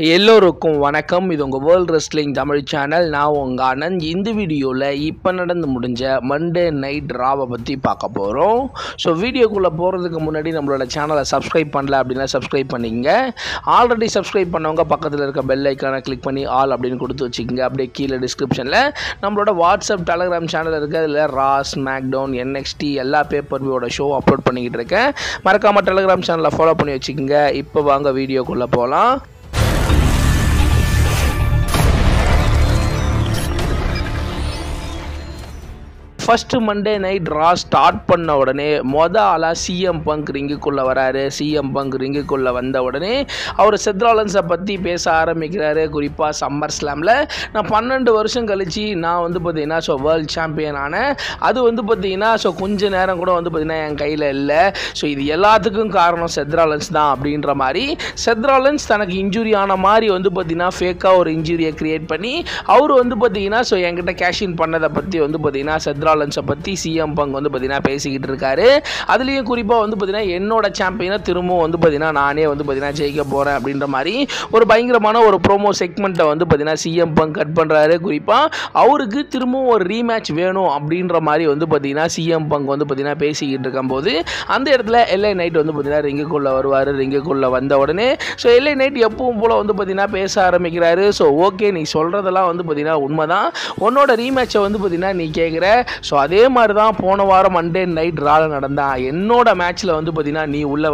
எல்லோருக்கும் வணக்கம். இது உங்கள் வேர்ல்ட் ரெஸ்லிங் தமிழ் சேனல். நான் உங்கள் ஆனந்த். இந்த வீடியோவில் இப்போ நடந்து முடிஞ்ச மண்டே நைட் ராவை பற்றி பார்க்க போகிறோம். ஸோ வீடியோக்குள்ளே போகிறதுக்கு முன்னாடி நம்மளோட சேனலை சப்ஸ்கிரைப் பண்ணல அப்படின்னா சப்ஸ்கிரைப் பண்ணிக்கங்க. ஆல்ரெடி சப்ஸ்கிரைப் பண்ணவங்க பக்கத்தில் இருக்க பெல் ஐக்கானை கிளிக் பண்ணி ஆல் அப்படின்னு கொடுத்து வச்சுக்கோங்க. அப்படியே கீழே டிஸ்கிரிப்ஷனில் நம்மளோட வாட்ஸ்அப் டெலகிராம் சேனல் இருக்குது. அதில் ராஸ், ஸ்மாக்டவுன், NXT எல்லா பேப்பர்வியோட ஷோ அப்லோட் பண்ணிக்கிட்டு இருக்கேன். மறக்காமல் டெலகிராம் சேனலை ஃபாலோ பண்ணி வச்சுக்கோங்க. இப்போ வாங்க வீடியோக்குள்ளே போகலாம். ஃபஸ்ட்டு மண்டே நைட் ரா ஸ்டார்ட் பண்ண உடனே ஆளாக சிஎம் பங்க் ரிங்குக்குள்ளே வராரு. சிஎம் பங்க் ரிங்குக்குள்ளே வந்த உடனே அவர் செத் ராலின்ஸை பற்றி பேச ஆரம்பிக்கிறாரு. குறிப்பாக சம்மர் ஸ்லாமில் நான் 12 வருஷம் கழித்து நான் பார்த்தீங்கன்னா வேர்ல்டு சாம்பியன் ஆனேன். அது பார்த்தீங்கன்னா கொஞ்ச நேரம் கூட பார்த்தீங்கன்னா என் கையில் இல்லை. இது எல்லாத்துக்கும் காரணம் செத் ராலின்ஸ் தான் அப்படின்ற மாதிரி செத் ராலின்ஸ் தனக்கு இன்ஜுரி ஆன மாதிரி பார்த்தீங்கன்னா ஃபேக்காக ஒரு இன்ஜுரியை க்ரியேட் பண்ணி அவர் பார்த்தீங்கன்னா என்கிட்ட கேஷின் பண்ணதை பற்றி பார்த்தீங்கன்னா செத் ராலின்ஸை பற்றி சிஎம் பங்க் பார்த்தீங்கன்னா பேசிக்கிட்டு இருக்காரு. அதுலேயும் குறிப்பாக பார்த்தீங்கன்னா என்னோட சாம்பியனை திரும்பவும் பார்த்தீங்கன்னா நானே பார்த்தீங்கன்னா ஜெயிக்க போகிறேன் அப்படின்ற மாதிரி ஒரு பயங்கரமான ஒரு ப்ரோமோ செக்மெண்ட்டை பார்த்தீங்கன்னா சிஎம் பங்க் கட் பண்ணுறாரு. குறிப்பாக அவருக்கு திரும்பவும் ஒரு ரீமேட்ச் வேணும் அப்படின்ற மாதிரி பார்த்தீங்கன்னா சிஎம் பங்க் பார்த்தீங்கன்னா பேசிக்கிட்டு இருக்கும்போது அந்த இடத்துல LA நைட் பார்த்தீங்கன்னா ரிங்குக்குள்ளே வருவார். ரிங்குக்குள்ளே வந்த உடனே LA நைட் எப்பவும் போல் பார்த்தீங்கன்னா பேச ஆரம்பிக்கிறாரு. ஓகே, நீ சொல்கிறதெல்லாம் பார்த்தீங்கன்னா உண்மைதான். உன்னோட ரீமேட்சை பார்த்தீங்கன்னா நீ கேட்குற. அதே மாதிரி தான் போன வாரம் மண்டே நைட் ரால நடந்தான். என்னோட மேட்ச்சில் பார்த்தீங்கன்னா நீ உள்ள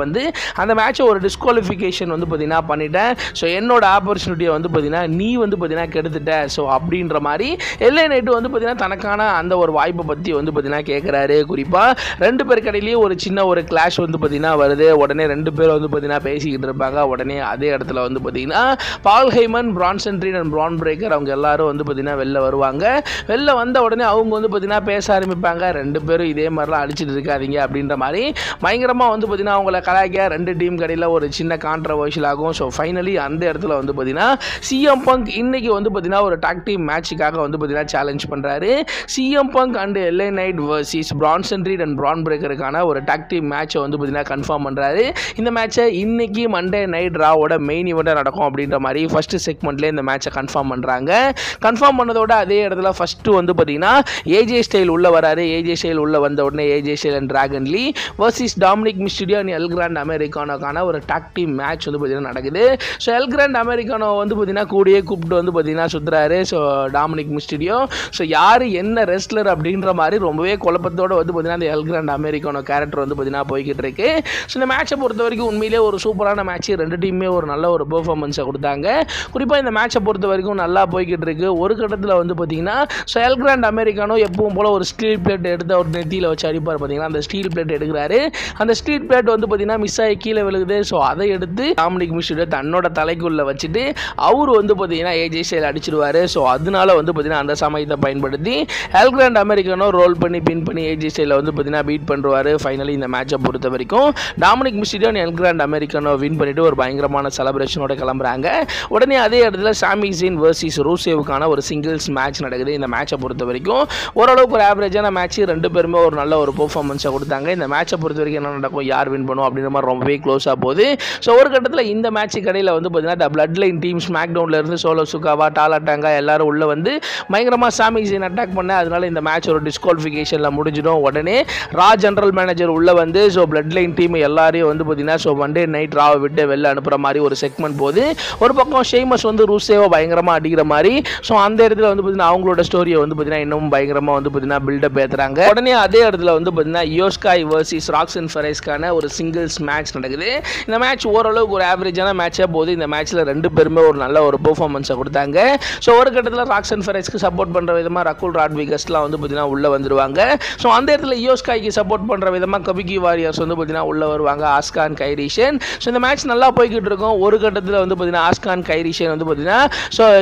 அந்த மேட்சை ஒரு டிஸ்குவாலிஃபிகேஷன் பார்த்தீங்கன்னா பண்ணிட்டேன். என்னோட ஆப்பர்ச்சுனிட்டியை பார்த்தீங்கன்னா நீ பார்த்தீங்கன்னா கெடுத்துட்ட. அப்படின்ற மாதிரி LA நைட்டு பார்த்தீங்கன்னா தனக்கான அந்த ஒரு வாய்ப்பை பற்றி பார்த்தீங்கன்னா கேட்குறாரு. குறிப்பாக ரெண்டு பேருக்கு இடையிலேயே ஒரு சின்ன ஒரு கிளாஷ் பார்த்தீங்கன்னா வருது. உடனே ரெண்டு பேர் பார்த்தீங்கன்னா பேசிக்கிட்டு இருப்பாங்க. உடனே அதே இடத்துல பார்த்தீங்கன்னா Paul Heyman, Bronson Reed and Bron Breakker அவங்க எல்லாரும் பார்த்தீங்கன்னா வெளில வருவாங்க. வெளில வந்த உடனே அவங்க பார்த்தீங்கன்னா பேச ஆரம்பிப்பாங்க. ரெண்டு பேரும் இதே மாதிரிலாம் அடிச்சுட்டு இருக்காதீங்க அப்படின்ற மாதிரி பயங்கரமாக பார்த்தீங்கன்னா அவங்கள கலாய்க்க ரெண்டு டீம் கடையில் ஒரு சின்ன கான்ட்ரவர்ஷியல் ஆகும். ஃபைனலி அந்த இடத்துல பார்த்தீங்கன்னா சிஎம் பங்க் இன்னைக்கு பார்த்தீங்கன்னா ஒரு டாக் டீம் மேட்சுக்காக பார்த்தீங்கன்னா சேலஞ்ச் பண்ணுறாரு. CM Punk and LA Knight versus Bronson Reed and Bron பிரேக்கருக்கான ஒரு டாக் டீம் மேட்சை பார்த்தீங்கன்னா கன்ஃபார்ம் பண்ணுறாரு. இந்த மேட்சை இன்னைக்கு மண்டே நைட் ராவோட மெயின் ஈவெண்ட்டாக நடக்கும் அப்படின்ற மாதிரி ஃபர்ஸ்ட் செக்மெண்ட்லேயே இந்த மேட்சை கன்ஃபார்ம் பண்ணுறாங்க. கன்ஃபார்ம் பண்ணதோட அதே இடத்துல ஃபஸ்ட்டு பார்த்தீங்கன்னா AJ ஸ்டைல் உள்ள வராரு. AJ ஸ்டைல் உள்ள வந்த உடனே AJ Styles and Dragon Lee versus Dominik Mysterio and El Grande Americano ஒரு டாக் டீம் மேட்ச் பார்த்தீங்கன்னா நடக்குது. எல் கிராண்ட் அமெரிக்கானோ பார்த்தீங்கன்னா கூடியே கூப்பிட்டு பார்த்தீங்கன்னா சுற்றுறாரு டாமினிக் மிஸ்டீரியோ. யார் என்ன ரெஸ்லர் அப்படின்ற மாதிரி ரொம்பவே குழப்பத்தோடு பார்த்தீங்கன்னா அந்த எல் கிராண்ட் அமெரிக்கானோ கேரக்டர் பார்த்தீங்கன்னா போய்கிட்டு இருக்கு. இந்த மேட்சை பொறுத்த வரைக்கும் உண்மையிலே ஒரு சூப்பரான மேட்ச். ரெண்டு டீமுமே ஒரு நல்ல ஒரு பெர்ஃபார்மன்ஸை கொடுத்தாங்க. குறிப்பாக இந்த மேட்சை பொறுத்த வரைக்கும் நல்லா போய்கிட்டு இருக்கு. ஒரு கட்டத்தில் பார்த்தீங்கன்னா எல் கிராண்ட் அமெரிக்கானோ எப்பவும் போல ஒரு ஸ்டீல் பிளேட் எடுத்து அவர் நெத்தியில் வச்சு அடிப்பார். பார்த்தீங்கன்னா அந்த ஸ்டீல் பிளேட் எடுக்கிறாரு. அந்த ஸ்டீல் பிளேட் பார்த்தீங்கன்னா மிஸ் ஆகி கீழே விழுகுது. அதை எடுத்து டாமினிக் மிஸ்டீரியோ தன்னோட தலைக்குள்ளே வச்சுட்டு அவர் பார்த்தீங்கன்னா AJ ஸ்டைல் அடிச்சிடுவார். அதனால பார்த்தீங்கன்னா அந்த சமயத்தை பயன்படுத்தி எல் கிராண்ட் அமெரிக்கானோ ரோல் பண்ணி பின் பண்ணி AJ ஸ்டைலில் பார்த்தீங்கன்னா பீட் பண்ணுவார். ஃபைனலி இந்த மேட்சை பொறுத்த வரைக்கும் Dominik Mysterio El Grande Americano win பண்ணிட்டு ஒரு பயங்கரமான செலிப்ரேஷனோட கிளம்புறாங்க. உடனே அதே இடத்துல சாமி ஜெயின் வர்சஸ் ரூசேவுக்கான ஒரு சிங்கிள்ஸ் மேட்ச் நடக்குது. இந்த மேட்சை பொறுத்த வரைக்கும் ஓரளவுக்கு ஒரு ஆவரேஜான மேட்ச். ரெண்டு பேருமே ஒரு நல்ல ஒரு பெர்ஃபார்மன்ஸை கொடுத்தாங்க. இந்த மேட்சை பொறுத்த வரைக்கும் என்ன நடக்கும், யார் வின் பண்ணும் அப்படின்ற மாதிரி ரொம்பவே க்ளோஸாக போகுது. ஒரு கட்டத்தில் இந்த மேட்ச் கடையில் பார்த்தீங்கன்னா பிளட் லைன் டீம் ஸ்மாக்டவுன்ல இருந்து சோலோ சுகாவா, டாலா டாங்கா எல்லாரும் உள்ள பயங்கரமாக சாமி ஜெயின் அட்டாக் பண்ண. அதனால இந்த மேட்ச் ஒரு டிஸ்குவாலிஃபிகேஷனில் முடிஞ்சிடும். உடனே ரா ஜெனரல் மேனேஜர் உள்ள பிளட் லைன் டீம் எல்லாரையும் பார்த்தீங்கன்னா மண்டே நைட் ராவை விட்டு வெளில அனுப்புற மாதிரி ஒரு செக்மெண்ட் போகுது. ஒரு பக்கம் ஷேமஸ் ரூசேவை பயங்கரமாக அடிக்கிற மாதிரி. அந்த இடத்துல பார்த்தீங்கன்னா அவங்களோட ஸ்டோரியை பார்த்தீங்கன்னா இன்னும் பயங்கரமாக பார்த்தீங்கன்னா பில்டப் ஏற்றுறாங்க. உடனே அதே இடத்துல பார்த்தீங்கன்னா யோ ஸ்காய் வர்சஸ் ராக்சன் ஃபெரைஸ்க்கான ஒரு சிங்கிள்ஸ் மேட்ச் நடக்குது. இந்த மேட்ச் ஓரளவுக்கு ஒரு ஆவரேஜான மேட்சாக போகுது. இந்த மேட்ச்சில் ரெண்டு பேருமே ஒரு நல்ல ஒரு பெர்ஃபார்மன்ஸை கொடுத்தாங்க. ஒரு கட்டத்தில் ராக்சன் ஃபெரைஸ்க்கு சப்போர்ட் பண்ணுற விதமாக ரகுல் ராட்விகஸ்லாம் பார்த்தீங்கன்னா உள்ளே வந்துடுவாங்க. அந்த இடத்துல யோ ஸ்காய்க்கு சப்போர்ட் பண்ணுற விதமாக கபிகி வாரியர்ஸ் பார்த்தீங்கன்னா உள்ளே வருவாங்க. ஆஸ்கான் கைரிஷன். இந்த மேட்ச் நல்லா போய்கிட்டு இருக்கும். ஒரு கட்டத்தில் பார்த்தீங்கன்னா ஆஸ்கான் கைரிஷன் பார்த்தீங்கன்னா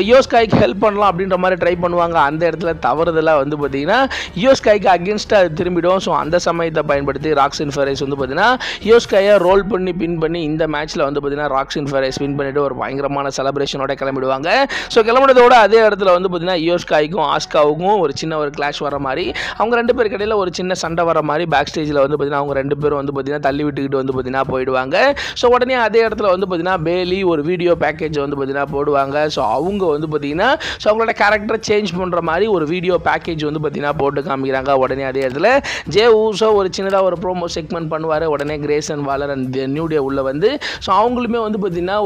யோ ஸ்காய்க்கு ஹெல்ப் பண்ணலாம் அப்படின்ற மாதிரி ட்ரை பண்ணுவாங்க. அந்த இடத்துல தவறுதலாக பார்த்தீங்கன்னா இயோ ஸ்கைக்கு அகேன்ஸ்டாக அது திரும்பிடும். ஸோ அந்த சமயத்தை பயன்படுத்தி ராக்ஸின் ஃபெரைஸ் வந்து பார்த்தீங்கன்னா இயோ ஸ்கையை ரோல் பண்ணி பின் பண்ணி இந்த மேட்ச்சில் வந்து பார்த்தீங்கன்னா ராக்ஸின் ஃபெரைஸ் வின் பண்ணிட்டு ஒரு பயங்கரமான செலிப்ரேஷனோட கிளம்பிடுவாங்க. ஸோ கிளம்பினதோட அதே இடத்துல வந்து பார்த்தீங்கன்னா இயோ ஸ்கைக்கும் ஆஸ்காவுக்கும் ஒரு சின்ன ஒரு கிளாஷ் வர மாதிரி, அவங்க ரெண்டு பேருக்கு இடையில ஒரு சின்ன சண்டை வர மாதிரி பேக் ஸ்டேஜில் வந்து பார்த்தீங்கன்னா அவங்க ரெண்டு பேரும் வந்து பார்த்தீங்கன்னா தள்ளி விட்டுக்கிட்டு வந்து பார்த்தீங்கன்னா போயிடுவாங்க. ஸோ உடனே அதே இடத்துல வந்து பார்த்தீங்கன்னா பேலி ஒரு வீடியோ பேக்கேஜ் வந்து பார்த்தீங்கன்னா போடுவாங்க. ஸோ அவங்க வந்து பார்த்தீங்கன்னா ஸோ அவங்களோட கேரக்டரை சேஞ்ச் பண்ணுற மாதிரி ஒரு வீடியோ பேக்கேஜ் வந்து பார்த்தீங்கன்னா போட்டு காமிக்கிறாங்க. உடனே அதே இடத்துல ஜே ஊசோ ஒரு சின்னதாக ஒரு ப்ரோமோ செக்மெண்ட் பண்ணுவார். உடனே கிரேசன் வாலர் அண்ட் நியூ டே உள்ள வந்து ஸோ அவங்களுமே வந்து பார்த்தீங்கன்னா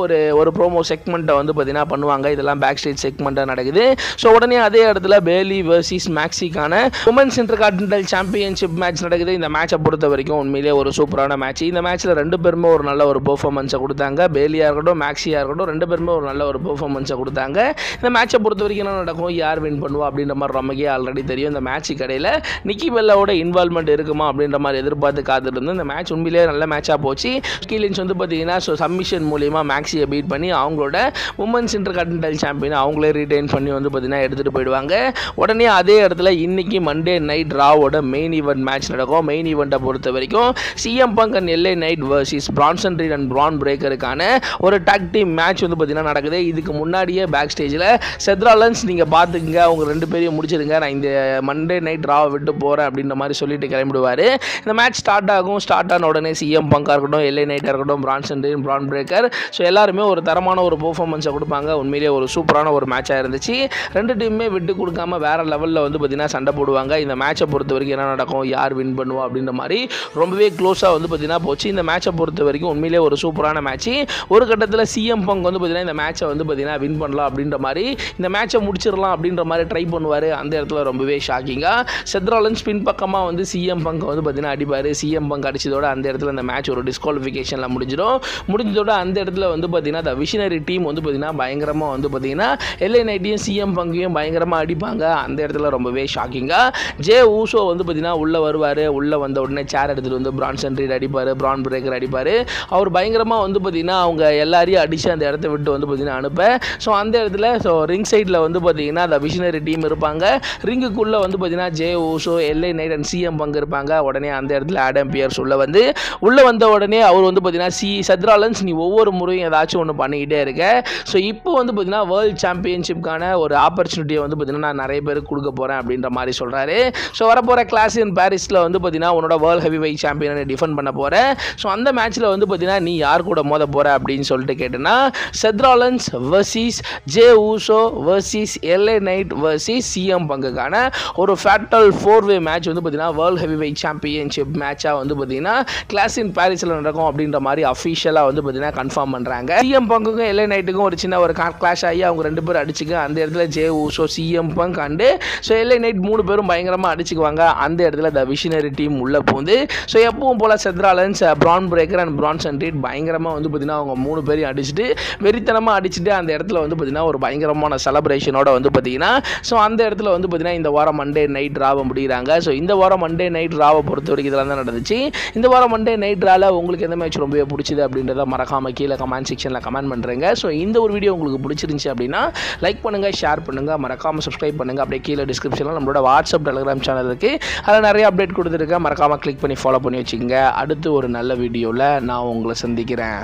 ஒரு ப்ரோமோ செக்மெண்ட்டை வந்து பார்த்தீங்கன்னா பண்ணுவாங்க. இதெல்லாம் பேக் ஸ்டேஜ் செக்மெண்ட்டாக நடக்குது. ஸோ உடனே அதே இடத்துல பேலி வர்சஸ் மேக்ஸிக்கான உமன்ஸ் இன்டர்கான்டினென்டல் சாம்பியன்ஷிப் மேட்ச் நடக்குது. இந்த மேட்சை பொறுத்த வரைக்கும் உண்மையிலேயே ஒரு சூப்பரான மேட்ச். இந்த மேட்ச்சில் ரெண்டு பேருமே ஒரு நல்ல ஒரு பெர்ஃபார்மன்ஸை கொடுத்தாங்க. பேலியாக இருக்கட்டும் மேக்ஸியாக இருக்கட்டும் ரெண்டு பேருமே ஒரு நல்ல ஒரு பெர்ஃபார்மன்ஸை கொடுத்தாங்க. இந்த மேட்சை பொறுத்த வரைக்கும் என்ன நடக்கும், யார் வின் பண்ணுவா அப்படின்ற மாதிரி நமக்கே ஆல்ரெடி தெரியும். இந்த மேட்ச் கடையில் நிக்கி பெல்லாவோட இன்வால்மெண்ட் இருக்குமா அப்படின்ற மாதிரி எதிர்பார்த்து காத்துட்டு இருந்து இந்த மேட்ச் உண்மையிலேயே நல்ல மேட்சாக போச்சு. ஸ்கீலின்ஸ் வந்து பார்த்தீங்கன்னா ஸோ சப்மிஷன் மூலியமாக மேக்ஸியை பீட் பண்ணி அவங்களோட உமன்ஸ் இன்டர்கான்டினென்டல் சாம்பியன் அவங்களே ரிட்டைன் பண்ணி வந்து பார்த்தீங்கன்னா எடுத்துகிட்டு போயிடுவாங்க. உடனே அதே இடத்துல இன்னைக்கு மண்டே நைட் ராவோட மெயின் ஈவெண்ட் மேட்ச் நடக்கும். மெயின் ஈவெண்ட்டை பொறுத்த வரைக்கும் CM Punk and LA Knight versus Bronson Reed and Bron பிரேக்கருக்கான ஒரு டாக் டீம் மேட்ச் வந்து பார்த்தீங்கன்னா நடக்குது. இதுக்கு முன்னாடியே பேக் ஸ்டேஜில் செத்ராலன்ஸ் நீங்கள் பார்த்துக்குங்க, அவங்க ரெண்டு பேரையும் முடிச்சிருங்க, நான் இந்த மண்டே நைட் ராவை விட்டு போகிறேன் அப்படின்ற மாதிரி சொல்லிட்டு கிளம்பிடுவார். இந்த மேட்ச் ஸ்டார்ட் ஆகும். ஸ்டார்ட் ஆன உடனே சிஎம் பங்காக இருக்கட்டும் எல்ஏ நைட்டாக இருக்கட்டும் பிரான்சன் ரீட் பிரான் பிரேக்கர் ஸோ எல்லாருமே ஒரு தரமான ஒரு பெர்ஃபார்மன்ஸை கொடுப்பாங்க. உண்மையிலேயே ஒரு சூப்பரான ஒரு மேட்சாக இருந்துச்சு. ரெண்டு டீமுமே விட்டு கொடுக்காம வேற லெவலில் வந்து பார்த்தீங்கன்னா சண்டை போடுவாங்க. இந்த மேட்சை பொறுத்த வரைக்கும் என்ன நடக்கும், யார் வின் பண்ணுவா அப்படின்ற மாதிரி ரொம்பவே க்ளோஸாக வந்து பார்த்தீங்கன்னா போச்சு. இந்த மேட்சை பொறுத்த வரைக்கும் உண்மையிலேயே ஒரு சூப்பரான மேட்ச். ஒரு கட்டத்தில் சிஎம் பங்க் வந்து பார்த்தீங்கன்னா இந்த மேட்சை வந்து பார்த்தீங்கன்னா வின் பண்ணலாம் அப்படின்ற மாதிரி இந்த மேட்சை முடிச்சிடலாம் அப்படின்ற மாதிரி ட்ரை பண்ணுவார். அந்த இடத்துல ரொம்பவே ஷாக்கிங்காக செத்ராலன்ஸ் பின் பக்கமாக வந்து சிஎம் பங்க் வந்து பார்த்தீங்கன்னா அடிப்பார். சிஎம் பங்க் அடிச்சதோட அந்த இடத்துல இந்த மேட்ச் ஒரு டிஸ்குவாலிஃபிகேஷனில் முடிஞ்சதோட அந்த இடத்துல வந்து பார்த்தீங்கன்னா த விஷனரி டீம் வந்து பார்த்தீங்கன்னா பயங்கரமாக வந்து பார்த்தீங்கன்னா எல்ஏ நைட்டையும் சிஎம் பங்கையும் பயங்கரமாக அடிப்பாங்க. அந்த இடத்துல ரொம்பவே ஷாக்கிங்காக ஜே ஊசோ வந்து பார்த்தீங்கன்னா உள்ளே வருவார். உள்ளே வந்த உடனே சேர் எடுத்துகிட்டு வந்து பிரான்சன் ரீட் அடிப்பார், பிரான் பிரேக்கர் அடிப்பார். அவர் பயங்கரமாக வந்து பார்த்தீங்கன்னா அவங்க எல்லாரையும் அடித்து அந்த இடத்த விட்டு வந்து பார்த்தீங்கன்னா அனுப்ப. ஸோ அந்த இடத்துல ஸோ ரிங் சைடில் வந்து பார்த்தீங்கன்னா த விஷனரி டீம் இருப்பாங்க. ரிங்குக்குள்ளே வந்து பார்த்தீங்கன்னா J Uso எல்ஏ night and CM bunk இருப்பாங்க. உடனே அந்த இடத்துல ஆடம் பியர்ஸ் உள்ளே வந்த உடனே அவர் வந்து பார்த்தீங்கன்னா செத்ராலன்ஸ் நீ ஒவ்வொரு முறையும் ஏதாச்சும் ஒன்று பண்ணிக்கிட்டே இருக்க. ஸோ இப்போ வந்து பார்த்தீங்கன்னா வேர்ல்டு சாம்பியன்ஷிப்கான ஒரு ஆப்பர்ச்சுனிட்டியை வந்து பார்த்தீங்கன்னா நான் நிறைய பேருக்கு கொடுக்க போகிறேன் அப்படின்ற மாதிரி சொல்கிறாரு. ஸோ வரப்போகிற கிளாஸ் இன் பாரிஸில் வந்து பார்த்தீங்கன்னா உன்னோட வேர்ல்டு ஹெவி வெயிட் சாம்பியனை டிஃபெண்ட் பண்ண போகிறேன். ஸோ அந்த மேட்ச்சில் வந்து பார்த்தீங்கன்னா நீ யார் கூட மோத போகிற அப்படின்னு சொல்லிட்டு கேட்டேன்னா Seth Rollins versus Jey Uso versus LA Knight versus CM பங்குக்கான ஒரு ஃபேட்டல் 4-way மேட்ச் வந்து பார்த்தீங்கன்னா வேர்ல்டு ஹெவி வெயிட் சாம்பியன்ஷிப் மேட்சாக வந்து பார்த்தீங்கன்னா கிளாஸ் இன் பாரிஸில் நடக்கும் அப்படின்ற மாதிரி அஃபிஷியலாக வந்து பார்த்தீங்கன்னா கன்ஃபார்ம் பண்ணுறாங்க. சிஎம் பங்குக்கும் எல்ஏ நைட்டுக்கும் ஒரு சின்ன ஒரு கிளாஷ் ஆகி அவங்க ரெண்டு பேரும் அடிச்சுக்க. அந்த இடத்துல J Uso CM bunk and so எல்ஏ night மூணு பேரும் பயங்கரமாக அடிச்சுக்குவாங்க. அந்த இடத்துல த விஷனரி டீம் உள்ளே போகுது. ஸோ எப்பவும் போல் Seth Rollins Bron Breakker and Bronson Reed பயங்கரமாக வந்து பார்த்தீங்கன்னா அவங்க மூணு பேரையும் அடிச்சுட்டு வெறித்தனமாக அடிச்சுட்டு அந்த இடத்துல வந்து பார்த்தீங்கன்னா ஒரு பயங்கரமான செலப்ரேஷனோட வந்து பார்த்தீங்கன்னா ஸோ அந்த இடத்துல வந்து பார்த்தீங்கன்னா இந்த வாரம் மண்டே நைட் ராவை முடிகிறாங்க. ஸோ இந்த வாரம் மண்டே நைட் ராவை பொறுத்த வரைக்கும் இதெல்லாம் தான் நடந்துச்சு. இந்த வாரம் மண்டே நைட் ரால உங்களுக்கு எந்த மேட்ச் ரொம்பவே பிடிச்சது அப்படின்றத மறக்காமல் கீழே கமெண்ட் செக்ஷனில் கமெண்ட் பண்ணுறேங்க. ஸோ இந்த ஒரு வீடியோ உங்களுக்கு பிடிச்சிருந்துச்சு அப்படின்னா லைக் பண்ணுங்கள், ஷேர் பண்ணுங்கள், மறக்காமல் சப்ஸ்கிரைப் பண்ணுங்கள். அப்படியே கீழே டிஸ்கிரிப்ஷனில் நம்மளோட வாட்ஸ்அப் டெலிகிராம் சேனல் இருக்குது, அதில் நிறைய அப்டேட் கொடுத்துருக்கேன். மறக்காமல் கிளிக் பண்ணி ஃபாலோ பண்ணி வச்சுக்கோங்க. அடுத்து ஒரு நல்ல வீடியோவில் நான் உங்களை சந்திக்கிறேன்.